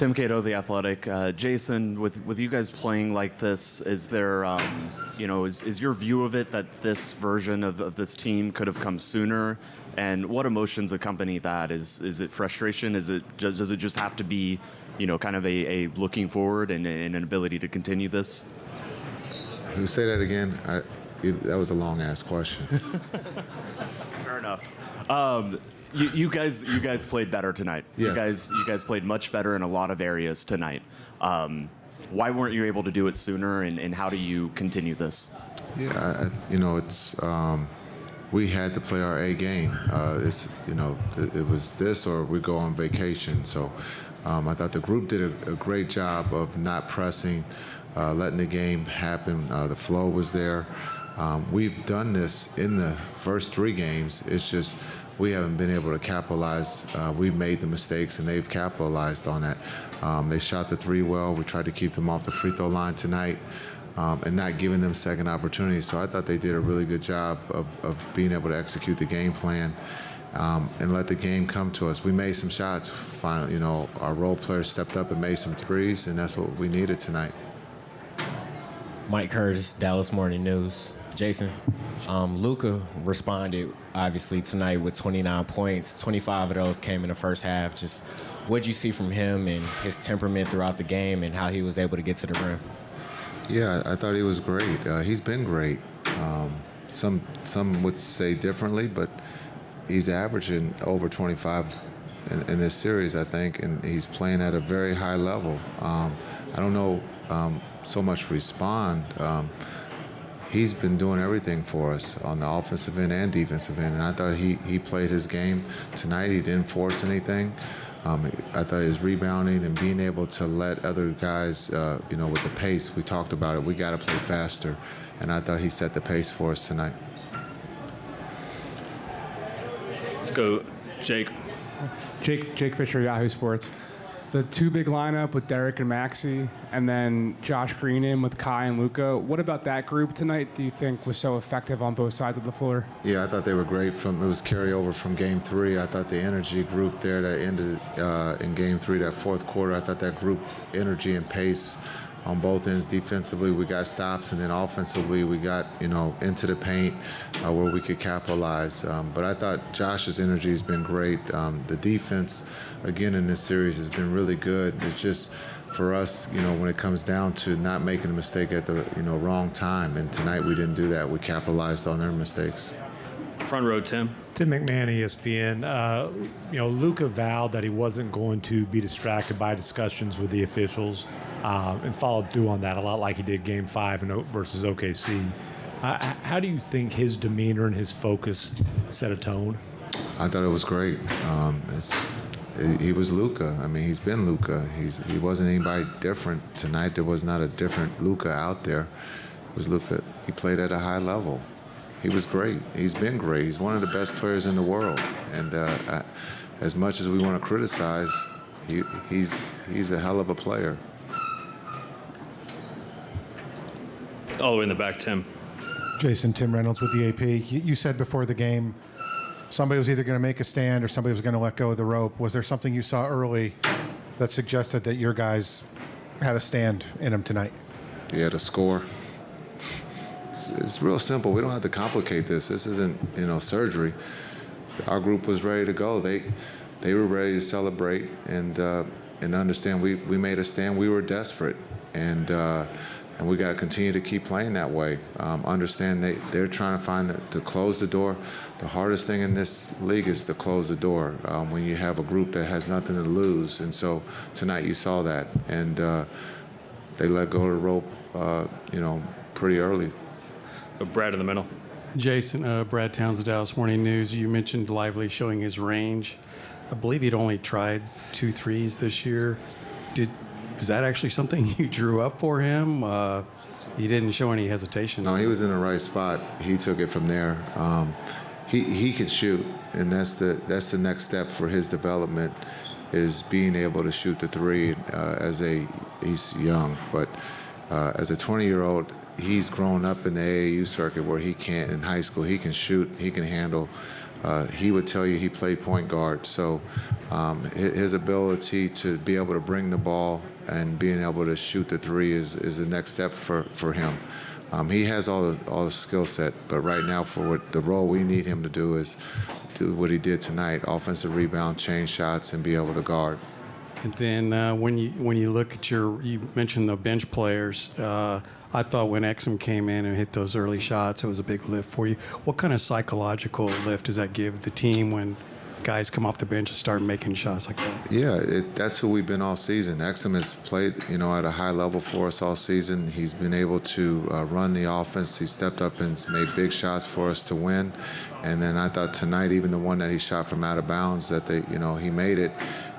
Tim Cato, The Athletic. Jason, with you guys playing like this, is there, is your view of it that this version of this team could have come sooner? And what emotions accompany that? Is it frustration? Does it just have to be, kind of a looking forward and an ability to continue this? You say that again? That was a long-ass question. Fair enough. You guys played better tonight. Yes. You guys played much better in a lot of areas tonight. Why weren't you able to do it sooner, and how do you continue this? Yeah, it's we had to play our A game. It was this or we go on vacation. So I thought the group did a great job of not pressing, letting the game happen. The flow was there. We've done this in the first 3 games. It's just we haven't been able to capitalize. We've made the mistakes, and they've capitalized on that. They shot the 3 well. We tried to keep them off the free throw line tonight and not giving them second opportunities. So I thought they did a really good job of being able to execute the game plan and let the game come to us. We made some shots. Finally, our role players stepped up and made some threes, and that's what we needed tonight. Mike Curtis, Dallas Morning News. Jason, Luka responded, obviously, tonight with 29 points. 25 of those came in the first half. Just what did you see from him and his temperament throughout the game and how he was able to get to the rim? Yeah, I thought he was great. He's been great. Some would say differently, but he's averaging over 25 in this series, I think, and he's playing at a very high level. I don't know so much respond. He's been doing everything for us on the offensive end and defensive end, and I thought he played his game tonight. He didn't force anything. I thought his rebounding and being able to let other guys, with the pace, we talked about it, we got to play faster, and I thought he set the pace for us tonight. Let's go, Jake. Jake Fisher, Yahoo Sports. The 2 big lineup with Derek and Maxey, and then Josh Green in with Kai and Luka. What about that group tonight do you think was so effective on both sides of the floor? Yeah, I thought they were great. It was carryover from Game 3. I thought the energy group there that ended in Game 3, that fourth quarter, I thought that group energy and pace on both ends. Defensively, we got stops, and then offensively, we got into the paint where we could capitalize. But I thought Josh's energy has been great. The defense, again, in this series has been really good. It's just for us, when it comes down to not making a mistake at the wrong time. And tonight we didn't do that. We capitalized on their mistakes. Front row, Tim. Tim McMahon, ESPN. Luka vowed that he wasn't going to be distracted by discussions with the officials and followed through on that a lot like he did Game 5 versus OKC. How do you think his demeanor and his focus set a tone? I thought it was great. He was Luka. I mean, he's been Luka. He wasn't anybody different. Tonight there was not a different Luka out there. It was Luka. He played at a high level. He was great. He's been great. He's one of the best players in the world. And as much as we want to criticize, he's a hell of a player. All the way in the back, Tim. Jason, Tim Reynolds with the AP. You said before the game somebody was either going to make a stand or somebody was going to let go of the rope. Was there something you saw early that suggested that your guys had a stand in them tonight? Yeah, to score. It's real simple. We don't have to complicate this. This isn't, surgery. Our group was ready to go. They were ready to celebrate and understand we made a stand. We were desperate, and we got to continue to keep playing that way. Understand they're trying to find to close the door. The hardest thing in this league is to close the door when you have a group that has nothing to lose. And so tonight you saw that, and they let go of the rope, pretty early. Brad in the middle. Jason, Brad Townsend, Dallas Morning News. You mentioned Lively showing his range. I believe he'd only tried 2 threes this year. Is that actually something you drew up for him? He didn't show any hesitation. No, he was in the right spot. He took it from there. He could shoot, and that's the next step for his development, is being able to shoot the 3 he's young, but as a 20-year-old, he's grown up in the AAU circuit where he can't, in high school, he can shoot, he can handle. he would tell you he played point guard. So his ability to be able to bring the ball and being able to shoot the three is the next step for him. He has all the skill set, but right now for what the role we need him to do is do what he did tonight: offensive rebound, change shots, and be able to guard. And then when you look at you mentioned the bench players. I thought when Exum came in and hit those early shots, it was a big lift for you. What kind of psychological lift does that give the team when guys come off the bench and start making shots like that? Yeah, that's who we've been all season. Exum has played, at a high level for us all season. He's been able to run the offense. He stepped up and made big shots for us to win. And then I thought tonight, even the one that he shot from out of bounds, that he made it.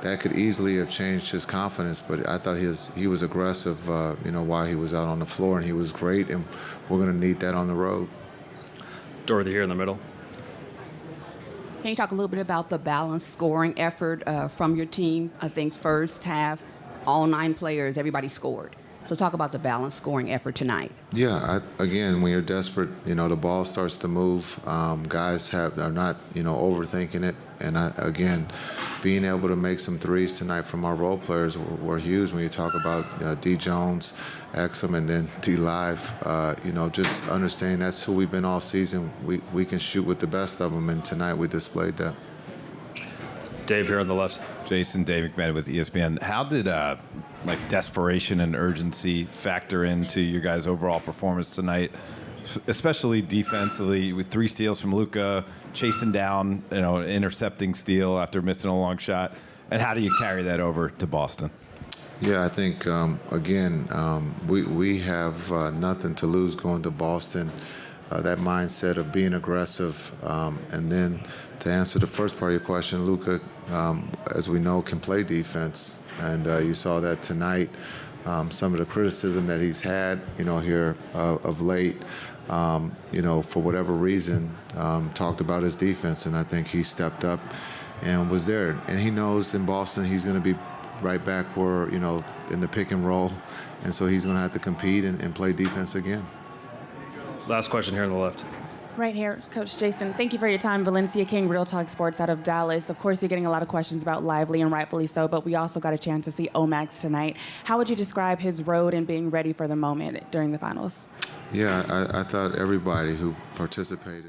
That could easily have changed his confidence, but I thought he was aggressive, while he was out on the floor, and he was great, and we're going to need that on the road. Dorothy here in the middle. Can you talk a little bit about the balanced scoring effort from your team? I think first half, all 9 players, everybody scored. So talk about the balanced scoring effort tonight. Yeah, again, when you're desperate, the ball starts to move. Guys are not, overthinking it. And again, being able to make some threes tonight from our role players were huge. When you talk about D. Jones, Exum, and then D. Live, just understanding that's who we've been all season. We can shoot with the best of them, and tonight we displayed that. Dave here on the left. Jason, Dave McMahon with ESPN. How did desperation and urgency factor into your guys' overall performance tonight, especially defensively with 3 steals from Luka, chasing down, intercepting steal after missing a long shot, and how do you carry that over to Boston? Yeah, I think we have nothing to lose going to Boston. That mindset of being aggressive, and then to answer the first part of your question, Luka, as we know, can play defense, and you saw that tonight. Some of the criticism that he's had, here of late, for whatever reason, talked about his defense, and I think he stepped up and was there. And he knows in Boston he's going to be right back where, in the pick and roll, and so he's going to have to compete and play defense again. Last question here on the left. Right here, Coach Jason. Thank you for your time. Valencia King, Real Talk Sports out of Dallas. Of course, you're getting a lot of questions about Lively, and rightfully so, but we also got a chance to see Omax tonight. How would you describe his road and being ready for the moment during the finals? Yeah, I thought everybody who participated